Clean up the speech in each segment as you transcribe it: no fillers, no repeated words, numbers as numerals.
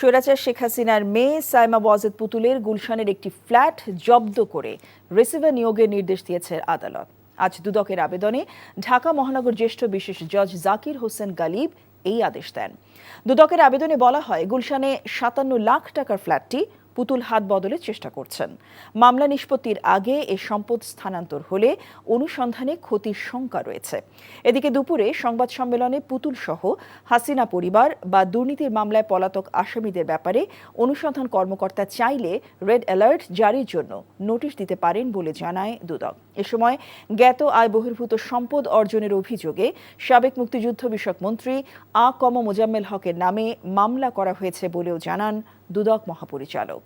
স্বৈরাচার শেখ হাসিনার মেয়ে সাইমা ওয়াজেদ পুতুলের গুলশানের একটি ফ্ল্যাট জব্দ করে রিসিভার নিয়োগের নির্দেশ দিয়েছে আদালত। আজ দুদকের আবেদনে ঢাকা মহানগর জ্যেষ্ঠ বিশেষ জজ জাকির হোসেন গালিব এই আদেশ দেন। দুদকের আবেদনে বলা হয়, গুলশানে ৫৭ লাখ টাকার ফ্ল্যাটটি পুতুল হাত বদলের চেষ্টা করছেন। মামলা নিষ্পত্তির আগে এ সম্পদ স্থানান্তর হলে অনুসন্ধানে ক্ষতির শঙ্কা রয়েছে। এদিকে দুপুরে সংবাদ সম্মেলনে পুতুল সহ হাসিনা পরিবার বা দুর্নীতির মামলায় পলাতক আসামিদের ব্যাপারে অনুসন্ধান কর্মকর্তা চাইলে রেড অ্যালার্ট জারির জন্য নোটিশ দিতে পারেন বলে জানায় দুদক। এ সময় জ্ঞাত আয় বহির্ভূত সম্পদ অর্জনের অভিযোগে সাবেক মুক্তিযুদ্ধ বিষয়ক মন্ত্রী আ.ক.ম মোজাম্মেল হকের নামে মামলা করা হয়েছে বলেও জানান দুদক মহাপরিচালক।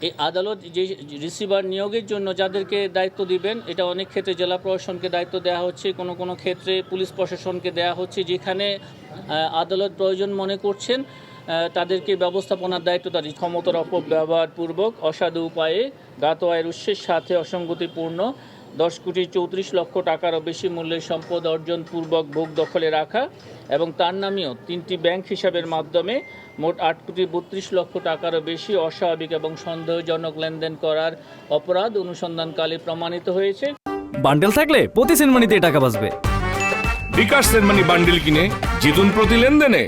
এই আদালত যে রিসিভার নিয়োগের জন্য যাদেরকে দায়িত্ব দিবেন, এটা অনেক ক্ষেত্রে জেলা প্রশাসনকে দায়িত্ব দেওয়া হচ্ছে, কোনো ক্ষেত্রে পুলিশ প্রশাসনকে দেওয়া হচ্ছে। যেখানে আদালত প্রয়োজন মনে করছেন তাদেরকে ব্যবস্থাপনার দায়িত্ব তাদের ক্ষমতার অপব্যবহারপূর্বক অসাধু উপায়ে জ্ঞাত আয়ের উৎসের সাথে অসঙ্গতিপূর্ণ 10,34,00,000 টাকারও বেশি মূল্যের সম্পদ অর্জন পূর্বক ভোগ দখলে রাখা এবং তার নামেও 3টি ব্যাংক হিসাবের মাধ্যমে মোট 8,32,00,000 টাকারও বেশি অস্বাভাবিক এবং সন্দেহজনক লেনদেন করার অপরাধ অনুসন্ধানকালে প্রমাণিত হয়েছে। বান্ডেল থাকলে প্রতি সেনমানিতে টাকা বাঁচবে। বিকাশ সেনমানি বান্ডেল কিনে জিতুন প্রতি লেনদেনে।